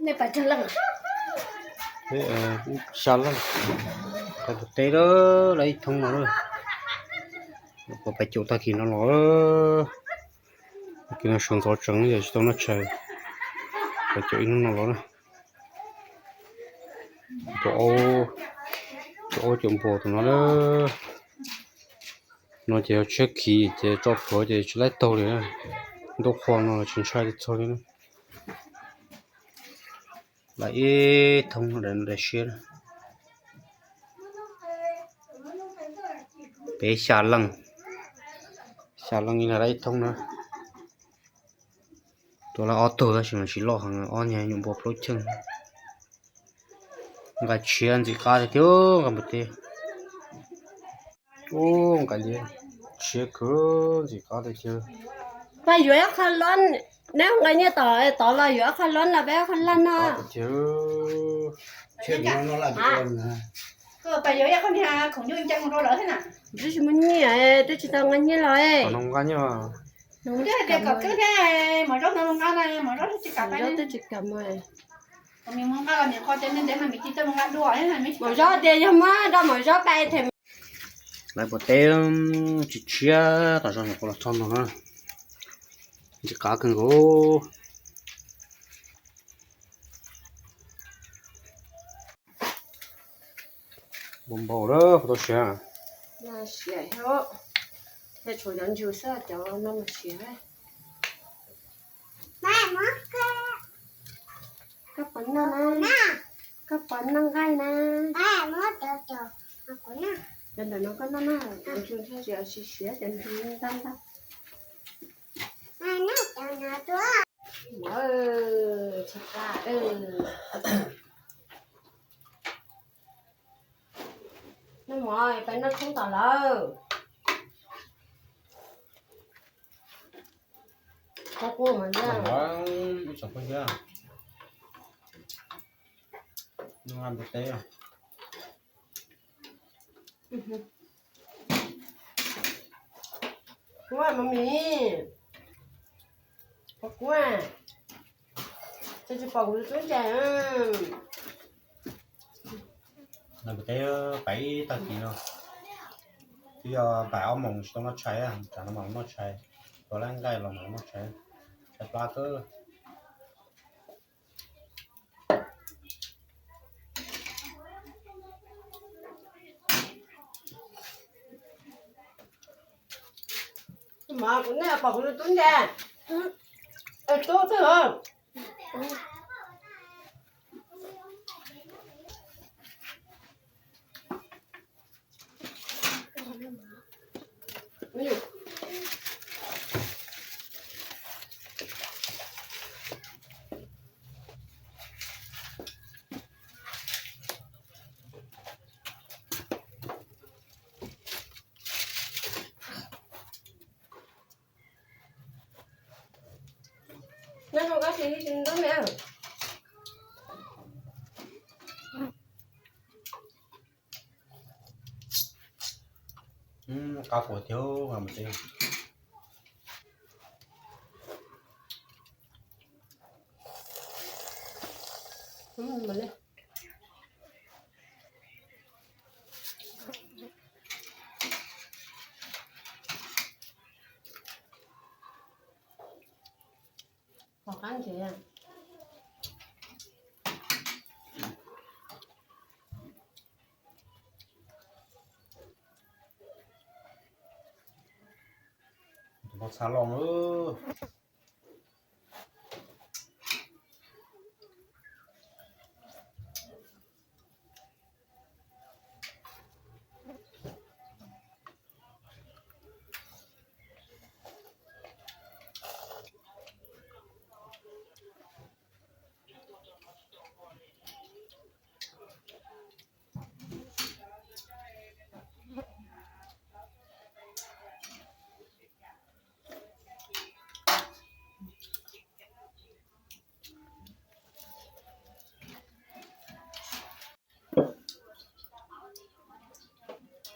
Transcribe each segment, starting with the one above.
Này phải cho lăng. Sao lắm. Cái tế đó lấy thông nó rồi. Có phải chỗ ta khi nó ló. Khi nó xuống gió trắng thì cho nó chạy. Phải chỗ nó ló này. Chỗ bộ của nó đó. Nó chỉ check key, chỉ cho phở chỉ lấy tàu đấy. Đâu khoan nó chính xác thôi đấy. Lại thông đến để share. Bé xà lăng như là đấy thông nữa. Tôi là auto đó chỉ lo hàng on nhà những bộ lối chân. Cái chuyện gì cả thì thiếu cái một tí. Cái gì chuyện cứ gì cả thì thiếu. Bây giờ khăn lon nếu ngay như tỏ là giờ khăn lon là bé khăn lon à. Chuyện nó là cái con hả? Bây giờ con nhà không như chân nó lỡ thế nào? Tôi chỉ muốn nhỉ, tôi chỉ tao ngay như rồi. Còn không gan nhá. Đúng thế cặp cứ thế mà rót nó không gan này mà rót chỉ cặp này. Tôi chỉ cầm rồi. Mình không gan là mình coi trên để mà mình chỉ tao không gan đùa thế này mình. Mà rót tiền cho má, đó mà rót bay thì Lại bộ té chỉ chia tại sao nó có là thon nó ha. Chỉ cá cần gỗ. Bông bầu đó, tôi xé. là xẻ hết. Để chủ nhân chủ sợ cho nó mà xẻ. Mẹ mất Các bánh nó nè. Các bánh nó gai nè. mẹ mất cho học của nó. Nên là nó có nó nè, chúng ta sẽ xẻ đến chúng ta ta. Mẹ nó cho nó đó. Chắc là nó mỏi, phải nó không tỏ lâu. Có cô mà nha. Đó, chẳng có nhá. Nó ăn bộ té à? Quá mami. Có quá. Cho chị bầu cho chúng trẻ. Là bộ té phải ta kỹ rồi. Bây giờ phải áo mỏng cho nó cháy à, chả nó mỏng nó cháy. Có lẽ gai là mỏng nó cháy. Cháy ba cơ. Mà cũng nè bầu cho chúng trẻ. Tốt thế hả? Nó không có gì đó mẹ. Cá của thiếu vào một tí. Mà lên. Hoặc ăn chị à. Một xà lòng nữa.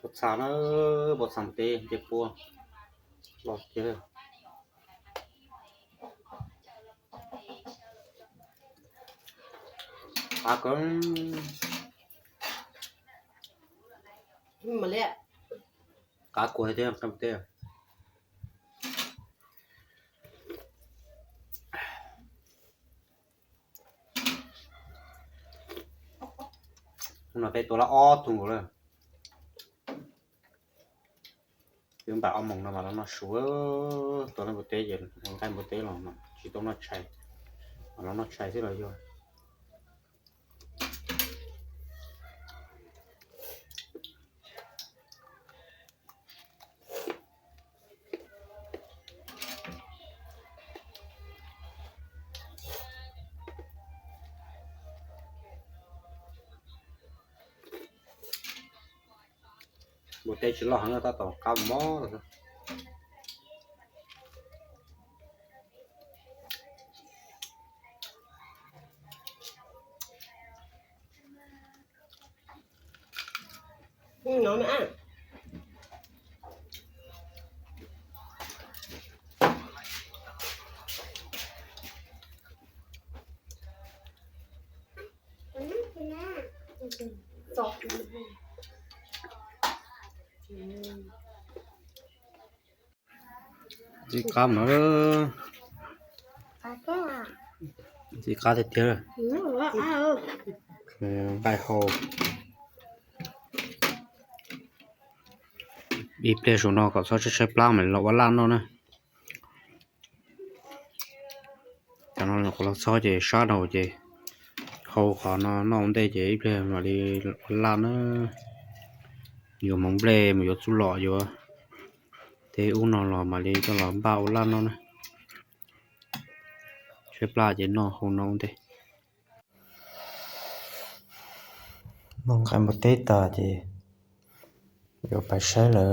Bột xào nó bột sẵn tê, dẹp bùa. Lọt kia. ก็ มาแล้ว cá của thế trong tê nó cáiตัวละอ้อถุงเลยnhưng bà ông mong nó mà nó sủaตัวnó bột tê vậyมันcái bột tê rồi nó chỉต้องnó chạy mà nó chạy thế rồi vô bột tê chỉ lo hẳn là ta tỏ cao mó rồi nó mới ăn sọt chỉ cam nó chỉ cá thịt chưa bài hồ bị plei số nó có sao chơi plan mình lo lan nó nè cho nó là có sao chơi sát đầu chơi hồ khó nó không để chơi plei mà đi lan nó nhiều mong plei mà nhiều chú lọ nhiều thế u nó lọ mà đi cho nó bao lan nó nè chơi plan chơi nó không nó không thế mong cái một tết ta thì yo phải sai là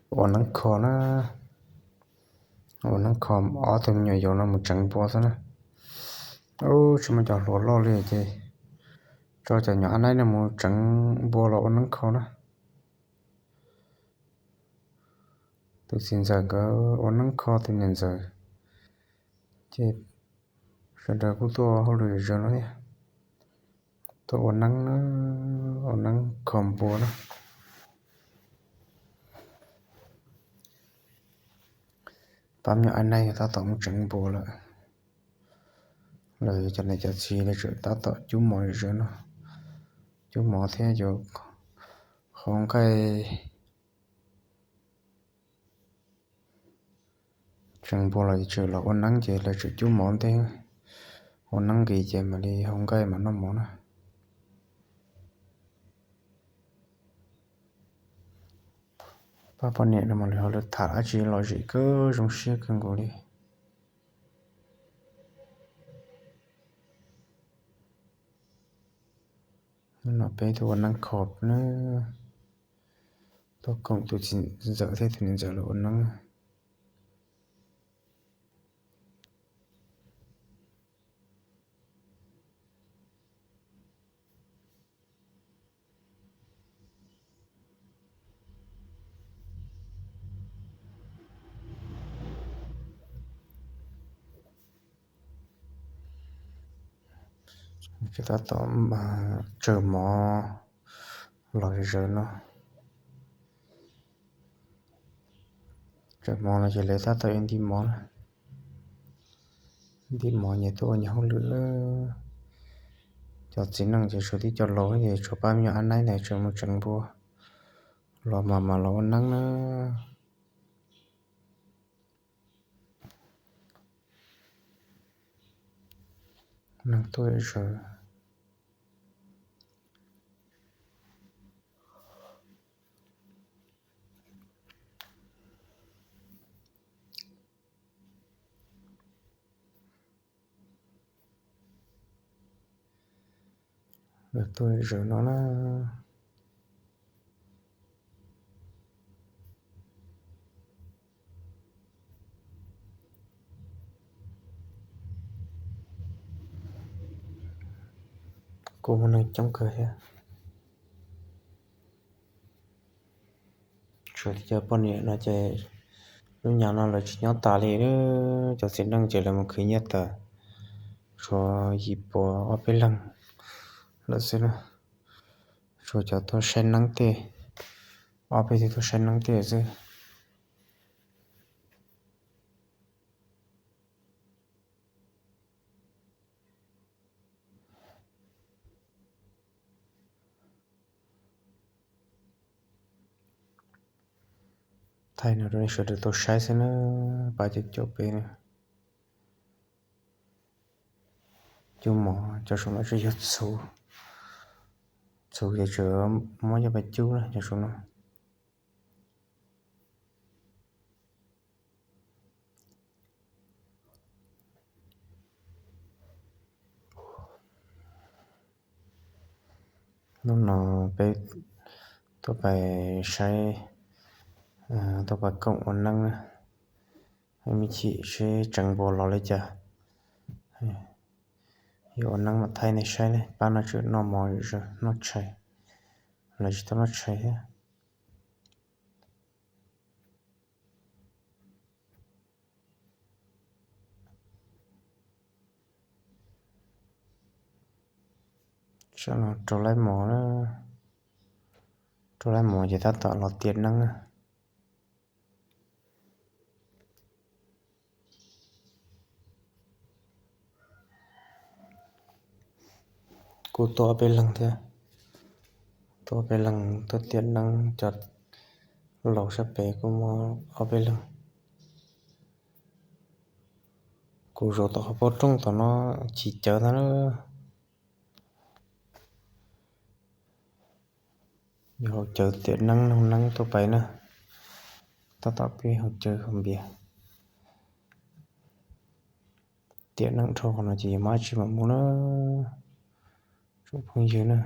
ổn năng khó nó ổn năng khó ở thêm nhiều yo nó một trắng bò thôi nè ô chúng mình chọn lo liền chứ cho nhỏ anh ấy là một trắng bò là ổn năng khó nè tôi xin giờ có ổn năng khó thì nên giờ chứ rồi đó cũng tôi hồi rồi giờ nó nhé tôi ổn năng khó bò nè tóm nhỏ anh này ta tổng trứng bò lại lời cho này cho chi để chữa ta tạo chú mồi rồi nó chú mò thế rồi không cái trứng bò lại chữa là ôn nắng chỉ là chữa chú mò thế ôn nắng gì chỉ mà đi không cái mà nó mò nó ba nè mà họ được thả chỉ lo gì cơ trong xe cần gọi đi nó bé tôi năng khọp nữa tôi còn tôi chỉ giờ thế thì nên giờ là năng cái ta tóm mà chờ mò loại rồi nó chờ mò là chỉ lấy ta tới đi mò nhà tôi nhà không lửa cho chính năng chỉ số đi cho lối thì cho bao nhiêu anh này chờ một trận bùa lo mà lo nắng nó năng tôi rồi được tôi rồi nó là cô muốn nói trong cười ha rồi giờ bọn này nó chơi lúc nhỏ nó là chỉ nhau tà lì nữa cho xin năng chỉ là một khi nhất ta rồi dịp bỏ ở bên lăng là sẽ là rồi cho tôi xem nắng tê ở bên thì tôi xem nắng tê chứ thay nào rồi sẽ được tôi sai sẽ nó bài chụp chụp bên chung mỏ cho số nó sẽ rất xấu xấu giờ chờ mỗi giờ bài chú là cho số nó lúc nào bé tôi phải sai tôi phải cộng ổn năng hay mình chỉ sẽ chẳng bỏ lỡ lấy chả ổn năng mà thay này sai này ba nó chữ nó mỏi rồi nó chạy là chỉ nó chạy hết cho nó trở lại mỏ nó trở lại mỏ chỉ ta tạo lọt tiền năng cô to bên lăng thế to bên lăng tôi tiền năng chặt lẩu sắp bể cô mà ở bên lăng cô rồi tao học trong tao nó chỉ chờ nó giờ chờ tiền năng tôi phải nè tao tập đi học chơi không biết tiền năng thôi còn là chỉ mà chỉ mà muốn nó chụp hình gì nữa